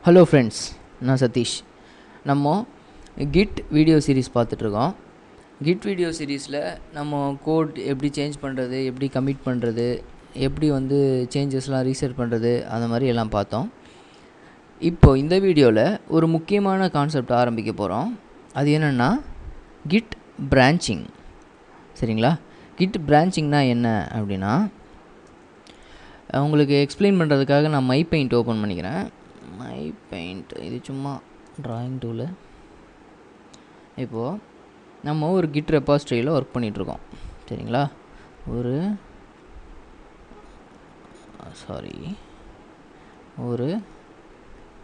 Hello friends, நான் சதீஷ். நம்ம kit video series பார்த்துட்ருக்கோம். கிட் வீடியோ சீரீஸில் நம்ம கோட் எப்படி சேஞ்ச் பண்ணுறது, எப்படி கமிட் பண்ணுறது, எப்படி சேஞ்சஸ்லாம் ரீசெட் பண்ணுறது, அந்த மாதிரி எல்லாம் பார்த்தோம். இப்போது இந்த வீடியோவில் ஒரு முக்கியமான கான்செப்ட் ஆரம்பிக்க போகிறோம். அது என்னென்னா கிட் பிரான்ச்சிங். சரிங்களா? கிட் பிரான்ச்சிங்னால் என்ன அப்படின்னா, உங்களுக்கு எக்ஸ்பிளைன் பண்ணுறதுக்காக நான் மை பெயிண்ட் ஓப்பன் பண்ணிக்கிறேன். மை பெயிண்ட் இது சும்மா ட்ராயிங் டூலு. இப்போது நம்ம ஒரு கிட் ரெபாசிட்டரியில் ஒர்க் பண்ணிகிட்ருக்கோம். சரிங்களா? ஒரு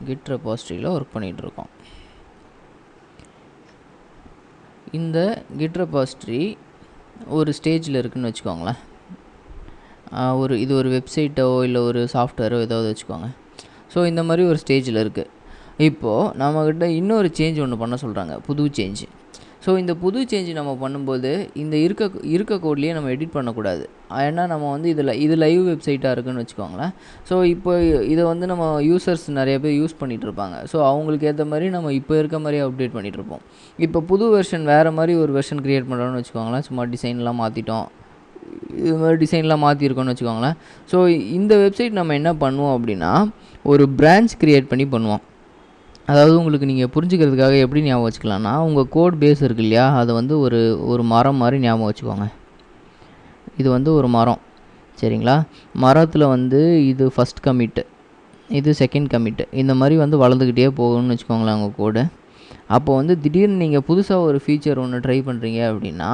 கிட் ரெபாசிட்டரியில் ஒர்க் பண்ணிகிட்ருக்கோம். இந்த கிட் ரெபாசிட்டரி ஒரு ஸ்டேஜில் இருக்குதுன்னு வச்சுக்கோங்களேன். இது ஒரு வெப்சைட்டோ இல்லை ஒரு சாஃப்ட்வேரோ ஏதாவது வச்சுக்கோங்க. ஸோ இந்த மாதிரி ஒரு ஸ்டேஜில் இருக்குது. இப்போது நம்மக்கிட்ட இன்னொரு சேஞ்ச் ஒன்று பண்ண சொல்கிறாங்க, புது சேஞ்சு. ஸோ இந்த புது சேஞ்சு நம்ம பண்ணும்போது இந்த இருக்க கோட்லேயே நம்ம எடிட் பண்ணக்கூடாது. ஏன்னா நம்ம இது லைவ் வெப்சைட்டாக இருக்குதுன்னு வச்சுக்கோங்களேன். ஸோ இப்போ இதை நம்ம யூசர்ஸ் நிறைய பேர் யூஸ் பண்ணிகிட்ருப்பாங்க. ஸோ அவங்களுக்கு ஏற்ற மாதிரி நம்ம இப்போ இருக்க மாதிரி அப்டேட் பண்ணிகிட்ருப்போம். இப்போ புது வெர்ஷன் வேறு மாதிரி ஒரு வெர்ஷன் க்ரியேட் பண்ணுறோன்னு வச்சுக்கோங்களேன். சும்மா டிசைன்லாம் மாற்றிட்டோம், இது மாதிரி டிசைன்லாம் மாற்றிருக்கோன்னு வச்சுக்கோங்களேன். ஸோ இந்த வெப்சைட் நம்ம என்ன பண்ணுவோம் அப்படின்னா, ஒரு பிரான்ச் க்ரியேட் பண்ணி பண்ணுவோம். அதாவது உங்களுக்கு நீங்கள் புரிஞ்சுக்கிறதுக்காக எப்படி ஞாபகம் வச்சுக்கலாம்னா, உங்கள் கோட் பேஸ் இருக்கு இல்லையா, அதை ஒரு மரம் மாதிரி ஞாபகம் வச்சுக்கோங்க. இது ஒரு மரம். சரிங்களா? மரத்தில் இது ஃபஸ்ட் கமிட்டு, இது செகண்ட் கமிட்டு, இந்த மாதிரி வளர்ந்துக்கிட்டே போகணும்னு வச்சுக்கோங்களேன் உங்கள் கோடு. அப்போது திடீர்னு நீங்கள் புதுசாக ஒரு ஃபீச்சர் ஒன்று ட்ரை பண்ணுறீங்க அப்படின்னா,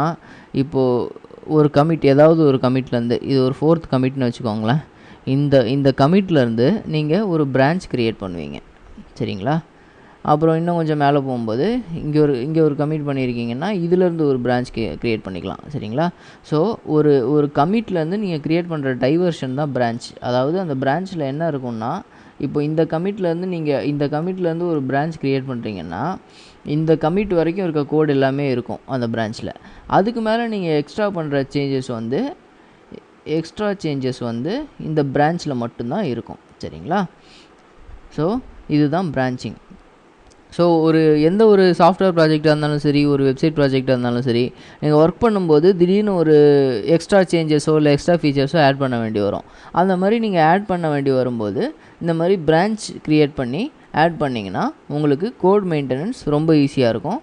இப்போது ஒரு கமிட், ஏதாவது ஒரு கமிட்லேருந்து, இது ஒரு 4th கமிட்னு வச்சுக்கோங்களேன். இந்த கமிட்லேருந்து நீங்கள் ஒரு பிரான்ச் க்ரியேட் பண்ணுவீங்க. சரிங்களா? அப்புறம் இன்னும் கொஞ்சம் மேலே போகும்போது இங்கே ஒரு கமிட் பண்ணியிருக்கீங்கன்னா இதிலேருந்து ஒரு பிரான்ச் க்ரியேட் பண்ணிக்கலாம். சரிங்களா? ஸோ ஒரு கமிட்லேருந்து நீங்கள் க்ரியேட் பண்ணுற டைவர்ஷன் தான் பிரான்ச். அதாவது அந்த பிரான்ச்சில் என்ன இருக்கும்னா, இப்போ இந்த கமிட்லேருந்து ஒரு பிரான்ச் க்ரியேட் பண்ணுறீங்கன்னா, இந்த கமிட் வரைக்கும் இருக்க கோடு எல்லாமே இருக்கும் அந்த பிரான்ச்சில். அதுக்கு மேலே நீங்கள் எக்ஸ்ட்ரா பண்ணுற சேஞ்சஸ் இந்த பிரான்ச்சில் மட்டும்தான் இருக்கும். சரிங்களா? ஸோ இதுதான் பிரான்ச்சிங். ஸோ எந்த ஒரு சாஃப்ட்வேர் ப்ராஜெக்டாக இருந்தாலும் சரி, ஒரு வெப்சைட் ப்ராஜெக்டாக இருந்தாலும் சரி, நீங்கள் ஒர்க் பண்ணும்போது திடீர்னு ஒரு எக்ஸ்ட்ரா சேஞ்சஸோ இல்லை எக்ஸ்ட்ரா ஃபீச்சர்ஸோ ஆட் பண்ண வேண்டி வரும். அந்த மாதிரி நீங்கள் ஆட் பண்ண வேண்டி வரும்போது இந்த மாதிரி பிரான்ச் க்ரியேட் பண்ணி ஆட் பண்ணிங்கன்னா உங்களுக்கு கோட் மெயின்டெனன்ஸ் ரொம்ப ஈஸியாக இருக்கும்.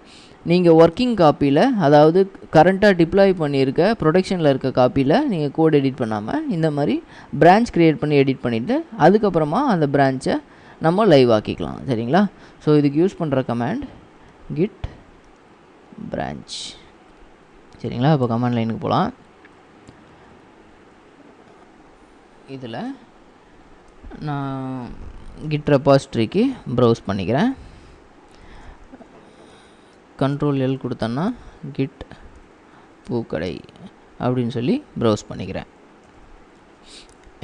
நீங்கள் ஒர்க்கிங் காப்பியில், அதாவது கரண்ட்டாக டிப்ளாய் பண்ணியிருக்க ப்ரொடக்ஷனில் இருக்க காப்பியில் நீங்கள் கோட் எடிட் பண்ணாமல் இந்த மாதிரி பிரான்ச் க்ரியேட் பண்ணி எடிட் பண்ணிவிட்டு அதுக்கப்புறமா அந்த பிரான்ச்சை நம்ம லைவ் ஆக்கிக்கலாம். சரிங்களா? ஸோ இதுக்கு யூஸ் பண்ணுற கமாண்ட் கிட் பிரான்ச். சரிங்களா? இப்போ கமாண்ட் லைனுக்கு போகலாம். இதில் நான் கிட் ரெபாசிட்டரிக்கு ப்ரௌஸ் பண்ணிக்கிறேன். Ctrl+L கொடுத்தோன்னா கிட் பூக்கடை அப்படின்னு சொல்லி ப்ரௌஸ் பண்ணிக்கிறேன்.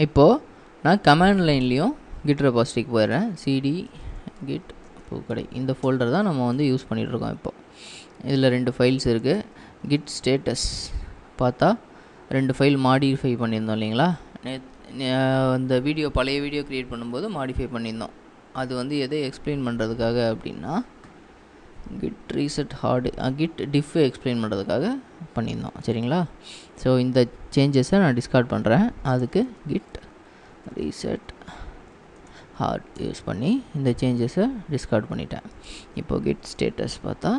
இப்போது நான் கமாண்ட் லைன்லேயும் கிட் ரெபாசிட்டரிக்கு போயிடுறேன். cd கிட் பூக்கடை, இந்த ஃபோல்டர் தான் நம்ம யூஸ் பண்ணிகிட்ருக்கோம். இப்போது இதில் 2 ஃபைல்ஸ் இருக்குது. கிட் ஸ்டேட்டஸ் பார்த்தா 2 ஃபைல் மாடிஃபை பண்ணியிருந்தோம் இல்லைங்களா? இந்த பழைய வீடியோ க்ரியேட் பண்ணும்போது மாடிஃபை பண்ணியிருந்தோம். அது எதை எக்ஸ்பிளைன் பண்ணுறதுக்காக அப்படின்னா, கிட் ரீசெட் கிட் டிஃப் எக்ஸ்பிளைன் பண்ணுறதுக்காக பண்ணியிருந்தோம். சரிங்களா? ஸோ இந்த சேஞ்சஸை நான் டிஸ்கார்ட் பண்ணுறேன். அதுக்கு கிட் ரீசெட் ஹார்ட் யூஸ் பண்ணி இந்த சேஞ்சஸை டிஸ்கார்ட் பண்ணிட்டேன். இப்போது கிட் ஸ்டேட்டஸ் பார்த்தா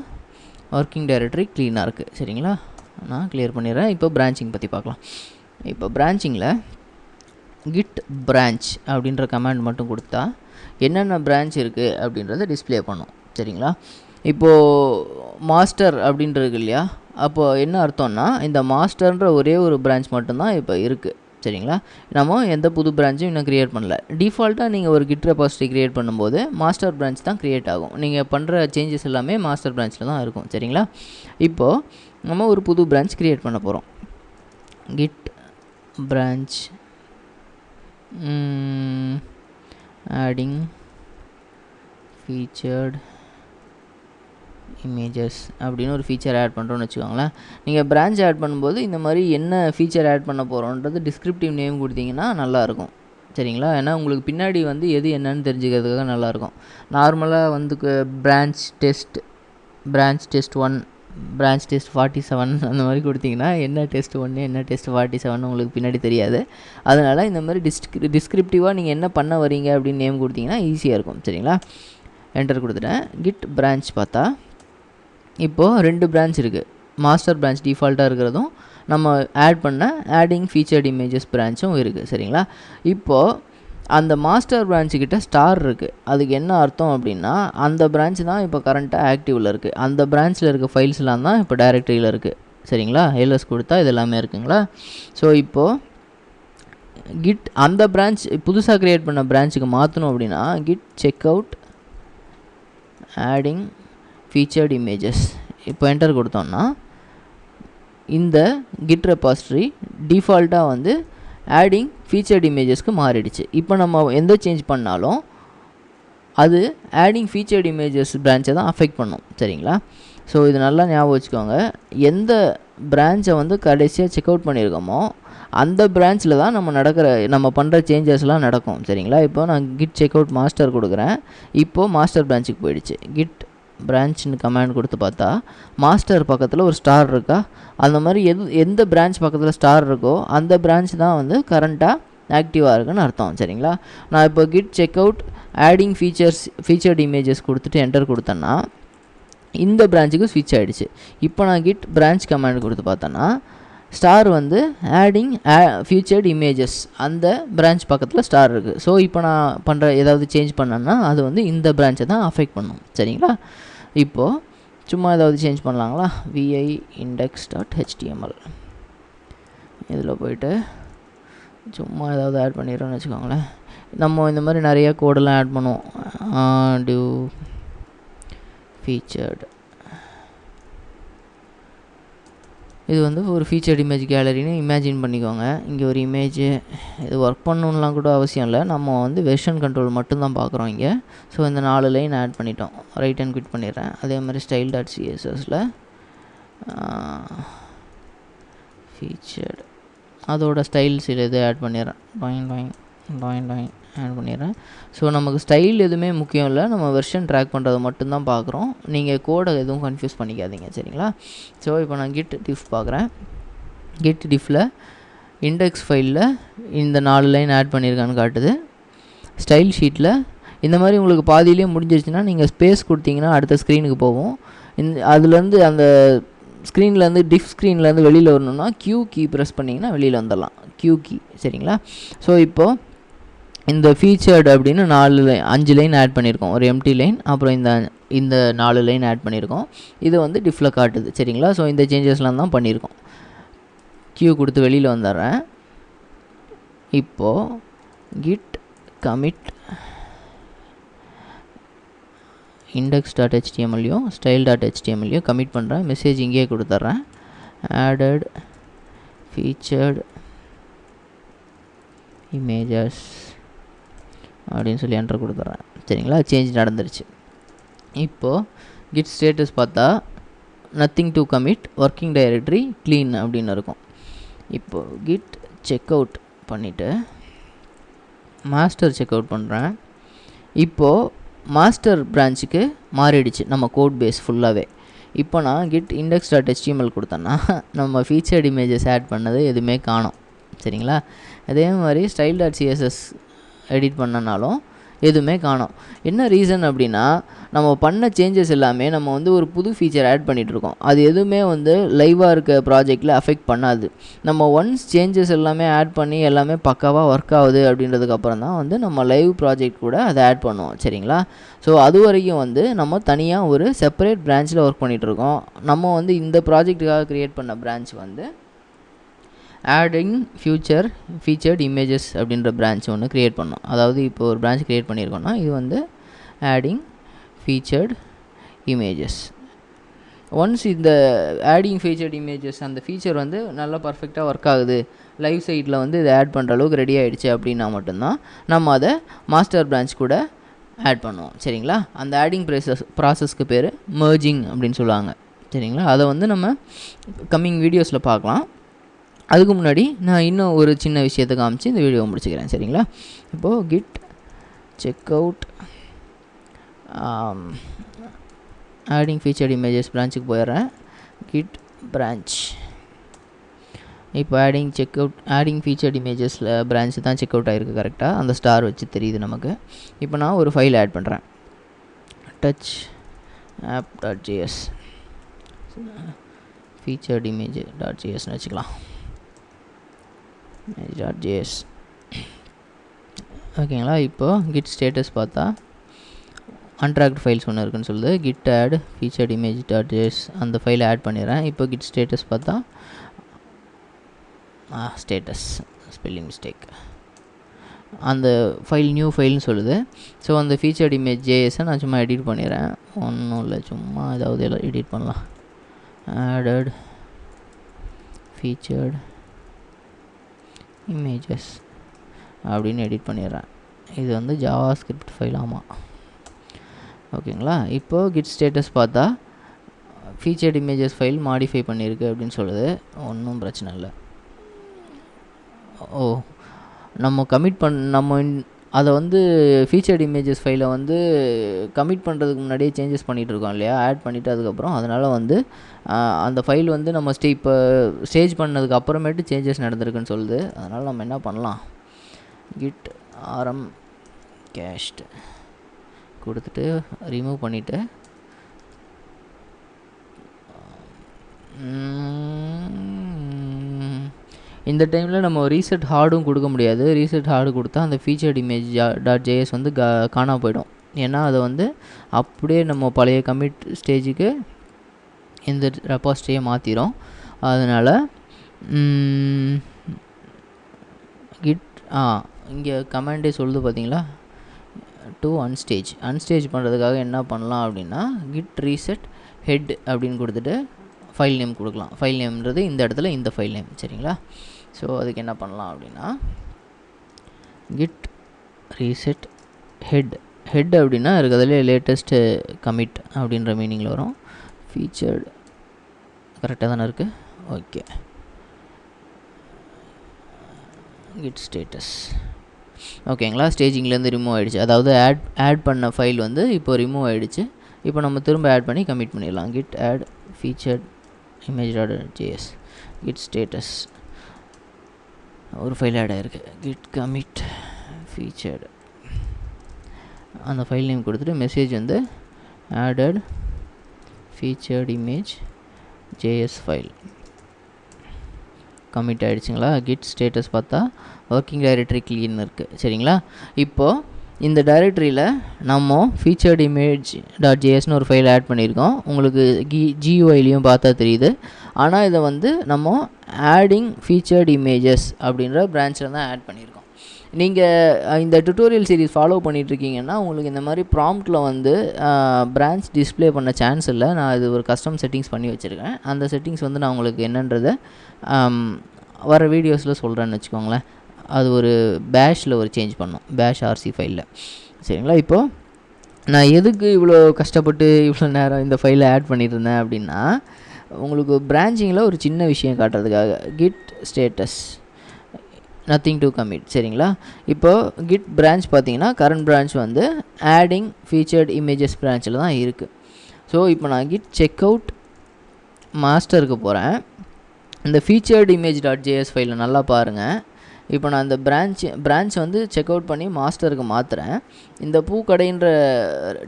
ஒர்க்கிங் டைரக்டரி க்ளீனாக இருக்குது. சரிங்களா? நான் கிளியர் பண்ணிடுறேன். இப்போ பிரான்ச்சிங் பற்றி பார்க்கலாம். இப்போ பிரான்ச்சிங்கில் கிட் பிரான்ச் அப்படின்ற கமாண்ட் மட்டும் கொடுத்தா என்னென்ன பிரான்ச் இருக்குது அப்படின்றத டிஸ்பிளே பண்ணும். சரிங்களா? இப்போது மாஸ்டர் அப்படின்றது இல்லையா, அப்போது என்ன அர்த்தம்னா, இந்த மாஸ்டர்ன்ற ஒரே ஒரு பிரான்ச் மட்டும்தான் இப்போ இருக்குது. சரிங்களா? நம்ம எந்த புது பிரான்ச்சும் இன்னும் க்ரியேட் பண்ணல. டிஃபால்ட்டாக நீங்கள் ஒரு கிட் ரெபாசிட்டரி க்ரியேட் பண்ணும்போது மாஸ்டர் பிரான்ச் தான் க்ரியேட் ஆகும். நீங்கள் பண்ணுற சேஞ்சஸ் எல்லாமே மாஸ்டர் பிரான்ச்சில் தான் இருக்கும். சரிங்களா? இப்போது நம்ம ஒரு புது பிரான்ச் க்ரியேட் பண்ண போகிறோம். Git branch adding featured images அப்படின்னு ஒரு ஃபீச்சர் ஆட் பண்ணுறோன்னு வச்சுக்கோங்களேன். நீங்கள் பிரான்ச் ஆட் பண்ணும்போது இந்த மாதிரி என்ன ஃபீச்சர் ஆட் பண்ண போகிறோன்றது டிஸ்கிரிப்டிவ் நேம் கொடுத்தீங்கன்னா நல்லாயிருக்கும். சரிங்களா. ஏன்னா உங்களுக்கு பின்னாடி வந்து எது என்னன்னு தெரிஞ்சுக்கிறதுக்காக நல்லாயிருக்கும். நார்மலாக வந்து பிரான்ச் டெஸ்ட் 1, பிரான்ச் டெஸ்ட் 47 அந்த மாதிரி கொடுத்தீங்கன்னா என்ன டெஸ்ட் 1 என்ன டெஸ்ட் 47 உங்களுக்கு பின்னாடி தெரியாது. அதனால் இந்த மாதிரி டிஸ்கிரிப்டிவாக நீங்கள் என்ன பண்ண வரீங்க அப்படின்னு நேம் கொடுத்தீங்கன்னா ஈஸியாக இருக்கும். சரிங்களா. என்டர் கொடுத்துட்டேன். கிட் பிரான்ச் பார்த்தா இப்போது 2 பிரான்ச் இருக்குது. மாஸ்டர் பிரான்ச் டிஃபால்ட்டாக இருக்கிறதும் நம்ம ஆட் பண்ண ஆடிங் ஃபீச்சர்ட் இமேஜஸ் பிரான்ச்சும் இருக்குது. சரிங்களா. இப்போது அந்த மாஸ்டர் பிரான்ச்சுக்கிட்ட ஸ்டார் இருக்குது. அதுக்கு என்ன அர்த்தம் அப்படின்னா அந்த பிரான்ச் தான் இப்போ கரண்ட்டாக ஆக்டிவில் இருக்குது. அந்த பிரான்ச்சில் இருக்க ஃபைல்ஸ்லாம் தான் இப்போ டைரக்டரியில் இருக்குது. சரிங்களா. எல்எஸ் கொடுத்தா இது எல்லாமே இருக்குங்களா. ஸோ இப்போது கிட் அந்த பிரான்ச் புதுசாக க்ரியேட் பண்ண பிரான்ச்சுக்கு மாற்றணும் அப்படின்னா git check out adding featured images இப்போ என்டர் கொடுத்தோம்னா இந்த கிட் ரெபாசிட்டரி டிஃபால்ட்டாக வந்து ஆடிங் ஃபீச்சர்ட் இமேஜஸ்க்கு மாறிடுச்சு. இப்போ நம்ம எந்த சேஞ்ச் பண்ணாலும் அது ஆடிங் ஃபீச்சர்ட் இமேஜஸ் பிரான்ச்சை தான் அஃபெக்ட் பண்ணும். சரிங்களா. ஸோ இது நல்லா ஞாபகம் வச்சுக்கோங்க. எந்த பிரான்ச்சை வந்து கடைசியாக செக் அவுட் பண்ணியிருக்கோமோ அந்த பிரான்ச்சில் தான் நம்ம பண்ணுற சேஞ்சஸ்லாம் நடக்கும். சரிங்களா. இப்போ நான் கிட் செக் அவுட் மாஸ்டர் கொடுக்குறேன். இப்போது மாஸ்டர் பிரான்ச்சுக்கு போயிடுச்சு. கிட் பிரான்ச்னு கமாண்ட் கொடுத்து பார்த்தா மாஸ்டர் பக்கத்தில் ஒரு ஸ்டார் இருக்கா, அந்த மாதிரி எந்த பிரான்ச் பக்கத்தில் ஸ்டார் இருக்கோ அந்த பிரான்ச் தான் வந்து கரண்ட்டாக ஆக்டிவாக இருக்குன்னு அர்த்தம். சரிங்களா. நான் இப்போ git check out adding featured images கொடுத்துட்டு என்டர் கொடுத்தேன்னா இந்த பிரான்ச்சுக்கு ஸ்விட்ச் ஆகிடுச்சு. இப்போ நான் கிட் பிரான்ச் கமாண்ட் கொடுத்து பார்த்தேன்னா ஸ்டார் வந்து ஆடிங் ஃபீச்சர்ட் இமேஜஸ் அந்த பிரான்ச் பக்கத்தில் ஸ்டார் இருக்குது. ஸோ இப்போ நான் பண்ணுற ஏதாவது சேஞ்ச் பண்ணேன்னா அது வந்து இந்த பிரான்ச்சை தான் அஃபெக்ட் பண்ணும். சரிங்களா. இப்போது சும்மா ஏதாவது சேஞ்ச் பண்ணலாங்களா. vi index.html இதில் போய்ட்டு சும்மா ஏதாவது ஆட் பண்ணிடுறோன்னு வச்சுக்கோங்களேன். நம்ம இந்த மாதிரி நிறைய கோடெல்லாம் ஆட் பண்ணுவோம். டியூ ஃபீச்சர்டு இது வந்து ஒரு ஃபீச்சர்ட் இமேஜ் கேலரின்னு இமேஜின் பண்ணிக்கோங்க. இங்கே ஒரு இமேஜ் இது ஒர்க் பண்ணணும்லாம் கூட அவசியம் இல்லை. நம்ம வந்து வெர்ஷன் கண்ட்ரோல் மட்டும்தான் பார்க்குறோம் இங்கே. ஸோ இந்த 4 லைன் ஆட் பண்ணிட்டோம். ரைட் அண்ட் குவிட் பண்ணிடுறேன். அதே மாதிரி style.cssல ஃபீச்சர்டு அதோட ஸ்டைல்ஸ் இது ஆட் பண்ணிடுறேன். ஆட் பண்ணிடுறேன். ஸோ நமக்கு ஸ்டைல் எதுவுமே முக்கியம் இல்லை. நம்ம வெர்ஷன் ட்ராக் பண்ணுறது மட்டும்தான் பார்க்குறோம். நீங்கள் கோடை எதுவும் கன்ஃபியூஸ் பண்ணிக்காதீங்க. சரிங்களா. ஸோ இப்போ நான் கிட் டிஃப் பார்க்குறேன். கிட் டிஃபில் இண்டெக்ஸ் ஃபைலில் இந்த 4 லைன் ஆட் பண்ணியிருக்கான்னு காட்டுது. ஸ்டைல் ஷீட்டில் இந்த மாதிரி உங்களுக்கு பாதியிலே முடிஞ்சிருச்சுன்னா நீங்கள் ஸ்பேஸ் கொடுத்தீங்கன்னா அடுத்த ஸ்க்ரீனுக்கு போகும். அதுலேருந்து அந்த ஸ்க்ரீன்லேருந்து டிஃப் ஸ்க்ரீன்லேருந்து வெளியில் வரணுன்னா Q கீ ப்ரெஸ் பண்ணிங்கன்னா வெளியில் வந்துடலாம். Q key. சரிங்களா. ஸோ இப்போது இந்த ஃபீச்சர்டு அப்படின்னு 5 லைன் ஆட் பண்ணியிருக்கோம். ஒரு எம்டி லைன், அப்புறம் இந்த 4 லைன் ஆட் பண்ணியிருக்கோம். இது வந்து டிஃபில் காட்டுது. சரிங்களா. ஸோ இந்த சேஞ்சஸ்லாம் தான் பண்ணியிருக்கோம். Q கொடுத்து வெளியில் வந்துடுறேன். இப்போது git commit index.html style.html commit பண்ணுறேன். மெசேஜ் இங்கேயே கொடுத்துட்றேன். added featured images அப்படின்னு சொல்லி என்டர் கொடுத்துட்றேன். சரிங்களா. சேஞ்ச் நடந்துருச்சு. இப்போது கிட் ஸ்டேட்டஸ் பார்த்தா nothing to commit, working directory clean அப்படின்னு இருக்கும். இப்போது கிட் செக் அவுட் பண்ணிவிட்டு மாஸ்டர் செக் அவுட் பண்ணுறேன். இப்போது மாஸ்டர் பிரான்ச்சுக்கு மாறிடுச்சு நம்ம கோட் பேஸ் ஃபுல்லாகவே. இப்போ நான் கிட் index.html கொடுத்தேன்னா நம்ம ஃபீச்சர்ட் இமேஜஸ் ஆட் பண்ணது எதுவுமே காணோம். சரிங்களா. அதே மாதிரி style.css எடிட் பண்ணனாலும் எதுவுமே காணோம். என்ன ரீசன் அப்படின்னா நம்ம பண்ண சேஞ்சஸ் எல்லாமே நம்ம வந்து ஒரு புது ஃபீச்சர் ஆட் பண்ணிகிட்ருக்கோம். அது எதுவுமே வந்து லைவாக இருக்க ப்ராஜெக்டில் அஃபெக்ட் பண்ணாது. நம்ம ஒன்ஸ் சேஞ்சஸ் எல்லாமே ஆட் பண்ணி எல்லாமே பக்காவாக ஒர்க் ஆகுது அப்படின்றதுக்கப்புறம் தான் வந்து நம்ம லைவ் ப்ராஜெக்ட் கூட அதை ஆட் பண்ணுவோம். சரிங்களா. ஸோ அது வரைக்கும் வந்து நம்ம தனியாக ஒரு செப்பரேட் பிரான்ச்சில் ஒர்க் பண்ணிகிட்ருக்கோம். நம்ம வந்து இந்த ப்ராஜெக்ட்டுக்காக க்ரியேட் பண்ண பிரான்ச் வந்து ஆடிங் ஃபீச்சர்ட் இமேஜஸ் அப்படின்ற பிரான்ச் ஒன்று க்ரியேட் பண்ணோம். அதாவது இப்போ ஒரு பிரான்ச் க்ரியேட் பண்ணியிருக்கோன்னா இது வந்து ஆடிங் ஃபீச்சர்ட் இமேஜஸ். ஒன்ஸ் இந்த ஆடிங் ஃபீச்சர்ட் இமேஜஸ் அந்த ஃபீச்சர் வந்து நல்லா பர்ஃபெக்டாக ஒர்க் ஆகுது, லைவ் சைட்டில் வந்து இதை ஆட் பண்ணுற அளவுக்கு ரெடி ஆகிடுச்சு அப்படின்னா மட்டும்தான் நம்ம அதை மாஸ்டர் பிரான்ச் கூட ஆட் பண்ணுவோம். சரிங்களா. அந்த ஆடிங் ப்ராசஸ்க்கு பேர் மர்ஜிங் அப்படின்னு சொல்லுவாங்க. சரிங்களா. அதை வந்து நம்ம கம்மிங் வீடியோஸில் பார்க்கலாம். அதுக்கு முன்னாடி நான் இன்னும் ஒரு சின்ன விஷயத்தை காமிச்சு இந்த வீடியோவை முடிச்சுக்கிறேன். சரிங்களா? இப்போது git check out adding featured images பிரான்ச்சுக்கு போயிடுறேன். Git branch. இப்போ ஆடிங் ஃபீச்சர்ட் இமேஜஸில் பிரான்ச் தான் செக் அவுட் ஆகிருக்கு கரெக்டாக. அந்த ஸ்டார் வச்சு தெரியுது நமக்கு. இப்போ நான் ஒரு ஃபைல் ஆட் பண்ணுறேன். டச் app.js featured image.jsன்னு வச்சுக்கலாம். image.js ஓகேங்களா? இப்போது கிட் ஸ்டேட்டஸ் பார்த்தா அன்ட்ராக்ட் ஃபைல்ஸ் ஒன்று இருக்குன்னு சொல்லுது. git add featured image.js அந்த ஃபைலை ஆட் பண்ணிடுறேன். இப்போ கிட் ஸ்டேட்டஸ் பார்த்தா ஸ்டேட்டஸ் ஸ்பெல்லிங் மிஸ்டேக், அந்த ஃபைல் நியூ ஃபைல்னு சொல்லுது. ஸோ அந்த ஃபீச்சர்ட் இமேஜ் ஜேஎஸை நான் சும்மா எடிட் பண்ணிடுறேன். ஒன்றும் இல்லை, சும்மா ஏதாவது எல்லாம் எடிட் பண்ணலாம். ஆடட் ஃபீச்சர்ட் இமேஜஸ் அப்படின்னு எடிட் பண்ணிடுறேன். இது வந்து ஜாவா ஸ்கிரிப்ட் ஃபைல். ஆமாம், ஓகேங்களா? இப்போது கிட் ஸ்டேட்டஸ் பார்த்தா ஃபீச்சர்ட் இமேஜஸ் ஃபைல் மாடிஃபை பண்ணியிருக்கு அப்படின்னு சொல்லுது. ஒன்றும் பிரச்சனை இல்லை. ஓ, நம்ம அதை வந்து ஃபீச்சர்ட் இமேஜஸ் ஃபைலை வந்து கமிட் பண்ணுறதுக்கு முன்னாடியே சேஞ்சஸ் பண்ணிகிட்ருக்கோம் இல்லையா, ஆட் பண்ணிவிட்டு அதுக்கப்புறம். அதனால் வந்து அந்த ஃபைல் வந்து நம்ம இப்போ ஸ்டேஜ் பண்ணதுக்கு அப்புறமேட்டு சேஞ்சஸ் நடந்திருக்குன்னு சொல்லுது. அதனால் நம்ம என்ன பண்ணலாம், கிட் ஆரம் கேஷ்ட் கொடுத்துட்டு ரிமூவ் பண்ணிவிட்டு இந்த டைமில் நம்ம ரீசெட் ஹார்டும் கொடுக்க முடியாது. ரீசெட் ஹார்டு கொடுத்தா அந்த ஃபீச்சர்ட் இமேஜ் .js வந்து காணாம போயிடும். ஏன்னா அதை வந்து அப்படியே நம்ம பழைய கமிட் ஸ்டேஜுக்கு இந்த ரெபாசிட்டரியை மாற்றிடும். அதனால் கிட் இங்கே கமாண்டே சொல்லுது பார்த்தீங்களா, டு அன்ஸ்டேஜ் பண்ணுறதுக்காக என்ன பண்ணலாம் அப்படின்னா கிட் ரீசெட் ஹெட் அப்படின்னு கொடுத்துட்டு ஃபைல் நேம் கொடுக்கலாம். ஃபைல் நேம்ன்றது இந்த இடத்துல இந்த ஃபைல் நேம். சரிங்களா? ஸோ அதுக்கு என்ன பண்ணலாம் அப்படின்னா கிட் ரீசெட் ஹெட் அப்படின்னா இருக்கிறதுலே லேட்டஸ்ட்டு கமிட் அப்படின்ற மீனிங்கில் வரும். ஃபீச்சர்டு கரெக்டாக தானே இருக்குது. ஓகே, கிட் ஸ்டேட்டஸ் ஓகேங்களா? ஸ்டேஜிங்லேருந்து ரிமூவ் ஆகிடுச்சு. அதாவது ஆட் பண்ண ஃபைல் வந்து இப்போ ரிமூவ் ஆகிடுச்சு. இப்போ நம்ம திரும்ப ஆட் பண்ணி கமிட் பண்ணிடலாம். Git add featured image.js git status ஒரு ஃபைல் ஆட் ஆகிருக்கு. git commit featured அந்த ஃபைல் நேம் கொடுத்துட்டு மெசேஜ் வந்து added featured image js file commit ஆகிடுச்சுங்களா? git ஸ்டேட்டஸ் பார்த்தா ஒர்க்கிங் டைரக்டரி க்ளீன் இருக்குது. சரிங்களா? இப்போது இந்த டைரக்டரியில் நம்ம ஃபீச்சர்ட் image.jsன்னு ஒரு ஃபைல் ஆட் பண்ணியிருக்கோம். உங்களுக்கு GUIலையும் பார்த்தா தெரியுது. ஆனால் இதை வந்து நம்ம ஆடிங் ஃபீச்சர்ட் இமேஜஸ் அப்படின்ற பிரான்ச்சில் தான் ஆட் பண்ணியிருக்கோம். நீங்கள் இந்த டுட்டோரியல் சீரிஸ் ஃபாலோ பண்ணிகிட்ருக்கீங்கன்னா உங்களுக்கு இந்த மாதிரி ப்ராம்ப்டில் வந்து பிரான்ச் டிஸ்பிளே பண்ண சான்ஸ் இல்லை. நான் இது ஒரு கஸ்டம் செட்டிங்ஸ் பண்ணி வச்சுருக்கேன். அந்த செட்டிங்ஸ் வந்து நான் உங்களுக்கு என்னன்றதை வர வீடியோஸில் சொல்கிறேன்னு வச்சுக்கோங்களேன். அது ஒரு பேஷில் ஒரு சேஞ்ச் பண்ணோம், பேஷ் ஆர்சி ஃபைலில். சரிங்களா? இப்போது நான் எதுக்கு இவ்வளோ கஷ்டப்பட்டு இவ்வளோ நேரம் இந்த ஃபைலை ஆட் பண்ணிட்டு இருந்தேன் அப்படின்னா உங்களுக்கு பிரான்ச்சிங்கில் ஒரு சின்ன விஷயம் காட்டுறதுக்காக. Kit status nothing to commit. சரிங்களா? இப்போது கிட் பிரான்ச் பார்த்தீங்கன்னா கரண்ட் பிரான்ச் வந்து ஆடிங் ஃபீச்சர்ட் இமேஜஸ் பிரான்ச்சில் தான் இருக்குது. ஸோ இப்போ நான் கிட் செக் அவுட் மாஸ்டருக்கு போகிறேன். இந்த ஃபீச்சர்ட் image.js ஃபைலில் நல்லா பாருங்கள். இப்போ நான் இந்த பிரான்ச் வந்து செக் அவுட் பண்ணி மாஸ்டருக்கு மாற்றுறேன். இந்த பூக்கடைன்ற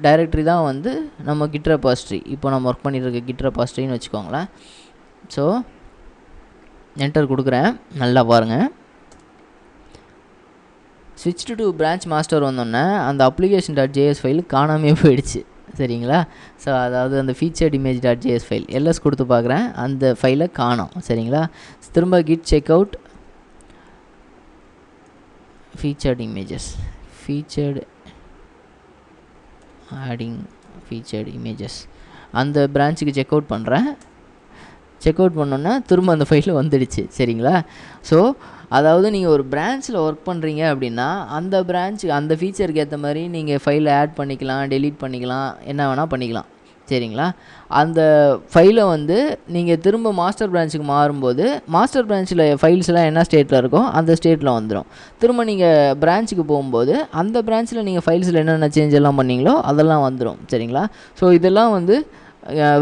டைரக்டரி தான் வந்து நம்ம கிட் ரெபாசிட்டரி. இப்போ நம்ம ஒர்க் பண்ணிட்டு இருக்க கிட் ரெபாசிட்டரின்னு வச்சுக்கோங்களேன். ஸோ என்டர் கொடுக்குறேன். நல்லா பாருங்கள். ஸ்விட்ச் டு பிரான்ச் மாஸ்டர் வந்தோடனே அந்த application.js ஃபைல் காணாமே போயிடுச்சு. சரிங்களா? ஸோ அதாவது அந்த ஃபீச்சர்ட் image.js ஃபைல் எல்எஸ் கொடுத்து பார்க்குறேன், அந்த ஃபைலை காணோம். சரிங்களா? திரும்ப git check out featured images adding featured images அந்த பிரான்ச்சுக்கு செக் அவுட் பண்ணுறேன். செக் அவுட் பண்ணோன்னா திரும்ப அந்த ஃபைலில் வந்துடுச்சு. சரிங்களா? ஸோ அதாவது நீங்கள் ஒரு பிரான்ச்சில் ஒர்க் பண்ணுறீங்க அப்படின்னா அந்த பிரான்ச்சுக்கு அந்த ஃபீச்சருக்கு ஏற்ற மாதிரி நீங்கள் ஃபைலை ஆட் பண்ணிக்கலாம், டெலீட் பண்ணிக்கலாம், என்ன வேணால் பண்ணிக்கலாம். சரிங்களா? அந்த ஃபைலை வந்து நீங்கள் திரும்ப மாஸ்டர் பிரான்ச்சுக்கு மாறும்போது மாஸ்டர் பிரான்ச்சில் ஃபைல்ஸ்லாம் என்ன ஸ்டேட்டில் இருக்கோ அந்த ஸ்டேட்டில் வந்துடும். திரும்ப நீங்கள் பிரான்ச்சுக்கு போகும்போது அந்த பிரான்ச்சில் நீங்கள் ஃபைல்ஸில் என்னென்ன சேஞ்ச் எல்லாம் பண்ணீங்களோ அதெல்லாம் வந்துடும். சரிங்களா? ஸோ இதெல்லாம் வந்து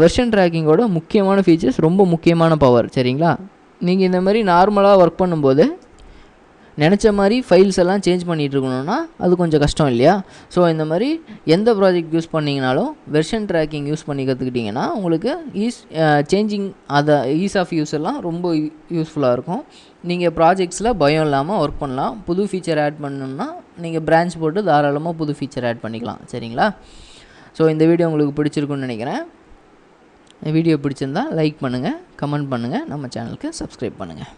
வெர்ஷன் ட்ராக்கிங்கோட முக்கியமான ஃபீச்சர்ஸ், ரொம்ப முக்கியமான பவர். சரிங்களா? நீங்கள் இந்த மாதிரி நார்மலாக ஒர்க் பண்ணும்போது நினச்ச மாதிரி ஃபைல்ஸ் எல்லாம் சேஞ்ச் பண்ணிகிட்டு இருக்கணும்னா அது கொஞ்சம் கஷ்டம் இல்லையா? ஸோ இந்த மாதிரி எந்த ப்ராஜெக்ட் யூஸ் பண்ணிங்கனாலும் வெர்ஷன் ட்ராக்கிங் யூஸ் பண்ணி கற்றுக்கிட்டிங்கன்னா உங்களுக்கு சேஞ்சிங் அதை ஈஸ் ஆஃப் யூஸ் எல்லாம் ரொம்ப யூஸ்ஃபுல்லாக இருக்கும். நீங்கள் ப்ராஜெக்ட்ஸில் பயம் இல்லாமல் ஒர்க் பண்ணலாம். புது ஃபீச்சர் ஆட் பண்ணணும்னா நீங்கள் பிரான்ச் போட்டு தாராளமாக புது ஃபீச்சர் ஆட் பண்ணிக்கலாம். சரிங்களா? ஸோ இந்த வீடியோ உங்களுக்கு பிடிச்சிருக்குன்னு நினைக்கிறேன். வீடியோ பிடிச்சிருந்தால் லைக் பண்ணுங்கள், கமெண்ட் பண்ணுங்கள், நம்ம சேனலுக்கு சப்ஸ்கிரைப் பண்ணுங்கள்.